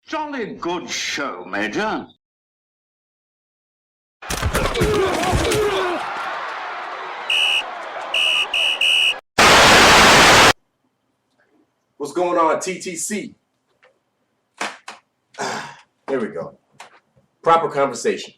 Jolly good show, Major. What's going on, TTC? There we go. Proper conversation.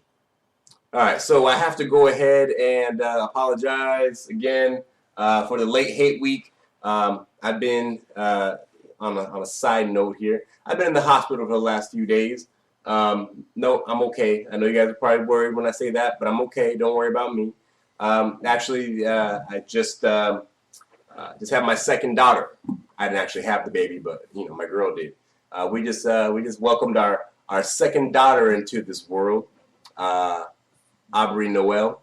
All right, so I have to go ahead and apologize again for the late hate week. I've been, on a side note here, I've been in the hospital for the last few days. No, I'm okay. I know you guys are probably worried when I say that, but I'm okay. Don't worry about me. Actually, I just had my second daughter. I didn't actually have the baby, but my girl did. We just welcomed our second daughter into this world, Aubrey Noel.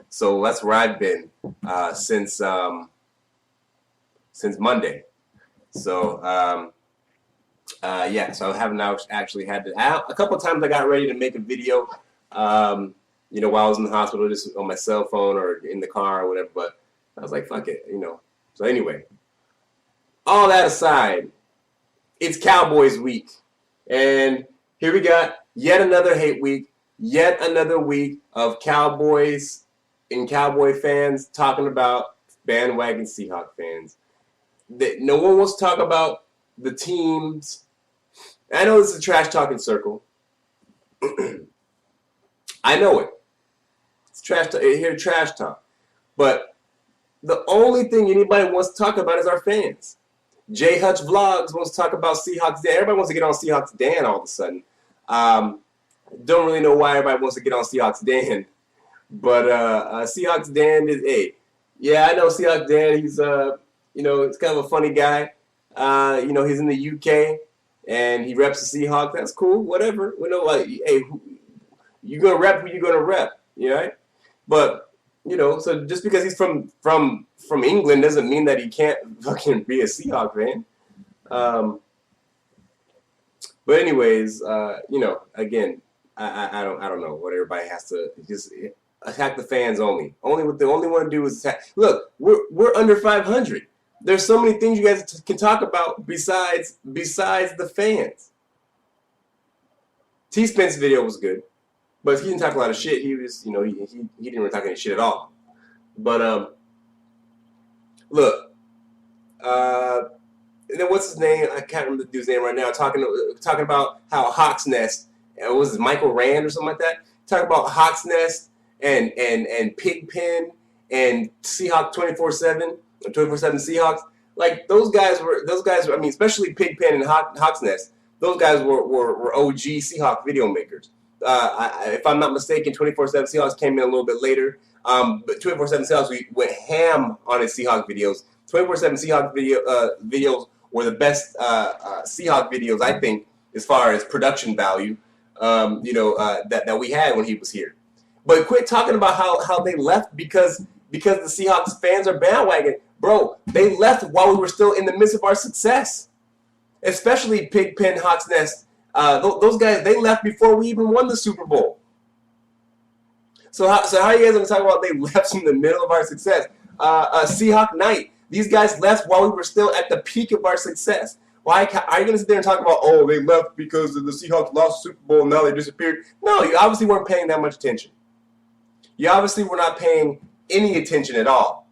So that's where I've been since Monday. So yeah, so I haven't actually had to. A couple of times I got ready to make a video, while I was in the hospital, just on my cell phone or in the car or whatever. But I was like, fuck it, So anyway. All that aside, it's Cowboys week. And here we got yet another hate week, yet another week of Cowboys and Cowboy fans talking about bandwagon Seahawks fans. No one wants to talk about the teams. I know this is a trash talking circle. I know it. It's trash talk. Here, trash talk. But the only thing anybody wants to talk about is our fans. J Hutch Vlogs wants to talk about Seahawks Dan. Everybody wants to get on Seahawks Dan all of a sudden. Don't really know why everybody wants to get on Seahawks Dan. But Seahawks Dan is yeah, I know Seahawks Dan. He's he's kind of a funny guy. He's in the UK and he reps the Seahawks. That's cool. Whatever. We know, you're gonna rep who you're gonna rep. Right? But so just because he's from England doesn't mean that he can't fucking be a Seahawks fan. But anyways, again, I don't know what everybody has to just attack the fans only. What they only want to do is attack. Look, we're under 500. There's so many things you guys can talk about besides the fans. T-Spence video was good. But he didn't talk a lot of shit. He was, he didn't really talk any shit at all. But look, and then what's his name? I can't remember the dude's name right now. Talking about how Hawks Nest, was it Michael Rand or something like that? Talking about Hawks Nest and Pigpen and Seahawk 24/7 or 24/7 Seahawks. Like those guys were. I mean, especially Pigpen and Hawks Nest. Those guys were OG Seahawk video makers. If I'm not mistaken, 24/7 Seahawks came in a little bit later. But 24/7 Seahawks, we went ham on his Seahawks videos. 24/7 Seahawks videos were the best Seahawks videos, I think, as far as production value. That we had when he was here. But quit talking about how they left because the Seahawks fans are bandwagon, bro. They left while we were still in the midst of our success, especially Pigpen, Hawks Nest. Those guys, they left before we even won the Super Bowl. So how are you guys going to talk about they left in the middle of our success? Seahawk Night, these guys left while we were still at the peak of our success. Why are you going to sit there and talk about, they left because the Seahawks lost the Super Bowl and now they disappeared? No, you obviously weren't paying that much attention. You obviously were not paying any attention at all.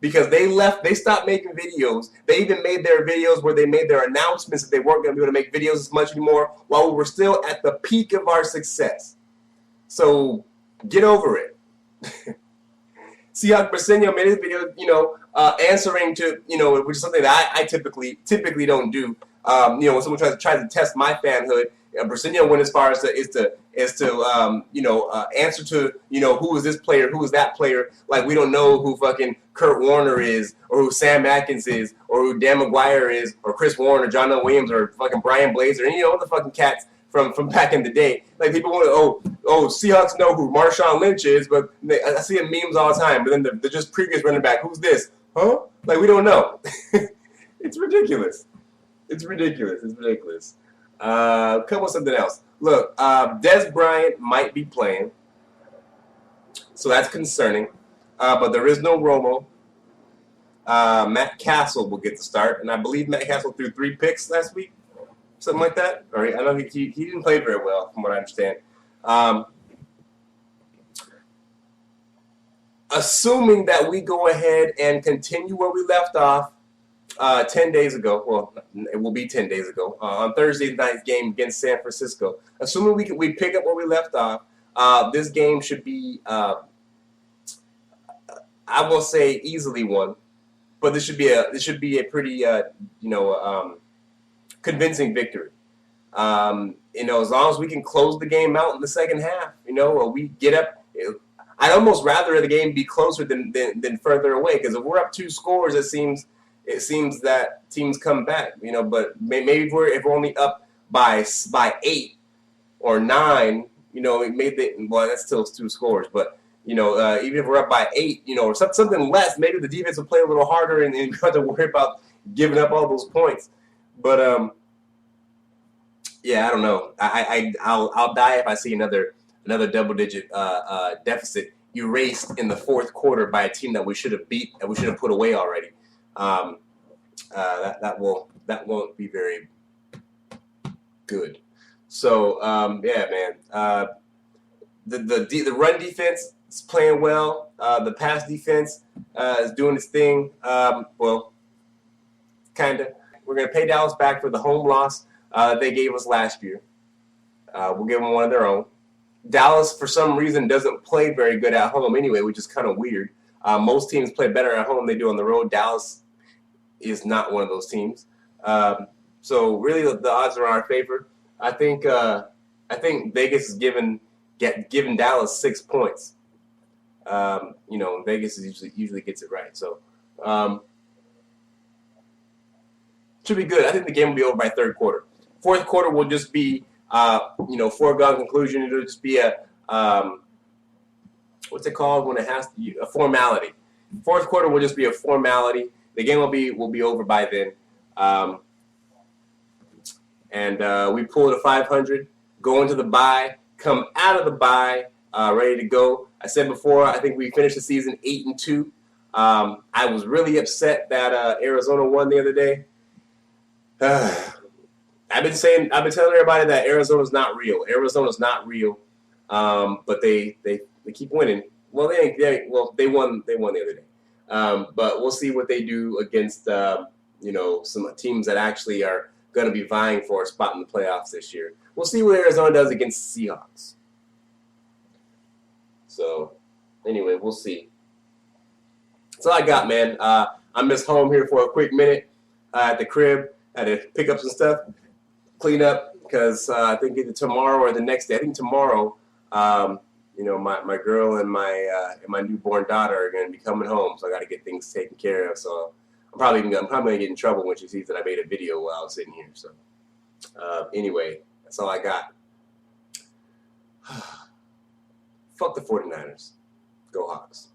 Because they stopped making videos. They even made their videos where they made their announcements that they weren't going to be able to make videos as much anymore while we were still at the peak of our success. So get over it. Seahawk Briseño made his video, answering to, which is something that I typically don't do. When someone tries to test my fanhood, Briseño went as far as to answer to, who is this player, who is that player. Like, we don't know who fucking Kurt Warner is, or who Sam Atkins is, or who Dan McGuire is, or Chris Warren, or John L. Williams, or fucking Brian Blazer, and all the fucking cats from back in the day. Like, people want to, Seahawks know who Marshawn Lynch is, but I see memes all the time, but then the just previous running back, who's this? Huh? Like, we don't know. It's ridiculous. It's ridiculous. Come with something else. Look, Des Bryant might be playing, so that's concerning. But there is no Romo. Matt Castle will get the start, and I believe Matt Castle threw 3 picks last week. something like that. Or I know he didn't play very well, from what I understand. Assuming that we go ahead and continue where we left off 10 days ago, well, it will be 10 days ago, on Thursday night's game against San Francisco. Assuming we pick up where we left off, this game should be, I will say, easily won. But this should be a pretty convincing victory. As long as we can close the game out in the second half, or we get up. I'd almost rather the game be closer than further away, because if we're up 2 scores, it seems that teams come back. But maybe if we're only up by 8 or 9, well, that's still 2 scores, but. Even if we're up by 8, or something less, maybe the defense will play a little harder and you have to worry about giving up all those points. But yeah, I don't know. I'll die if I see another double-digit deficit erased in the fourth quarter by a team that we should have beat, that we should have put away already. That won't be very good. So yeah, man. The run defense is playing well. The pass defense is doing its thing. Well, kind of. We're going to pay Dallas back for the home loss they gave us last year. We'll give them one of their own. Dallas, for some reason, doesn't play very good at home anyway, which is kind of weird. Most teams play better at home than they do on the road. Dallas is not one of those teams. So really, the odds are in our favor. I think Vegas is giving Dallas 6 points. Vegas usually gets it right. So should be good. I think the game will be over by third quarter. Fourth quarter will just be foregone conclusion. It'll just be a what's it called when it has to be a formality. Fourth quarter will just be a formality. The game will be over by then. And we pull to 500, go into the bye, come out of the bye, ready to go. I said before, I think we finished the season 8-2. I was really upset that Arizona won the other day. I've been telling everybody that Arizona's not real. Arizona's not real, but they keep winning. Well, they won the other day. But we'll see what they do against some teams that actually are going to be vying for a spot in the playoffs this year. We'll see what Arizona does against the Seahawks. So, anyway, we'll see. That's all I got, man. I'm just home here for a quick minute at the crib. I had to pick up some stuff, clean up, because I think either tomorrow or the next day. I think tomorrow, my girl and my newborn daughter are going to be coming home, so I got to get things taken care of. So I'm probably going to get in trouble when she sees that I made a video while I was sitting here. So anyway, that's all I got. Fuck the 49ers. Go Hawks.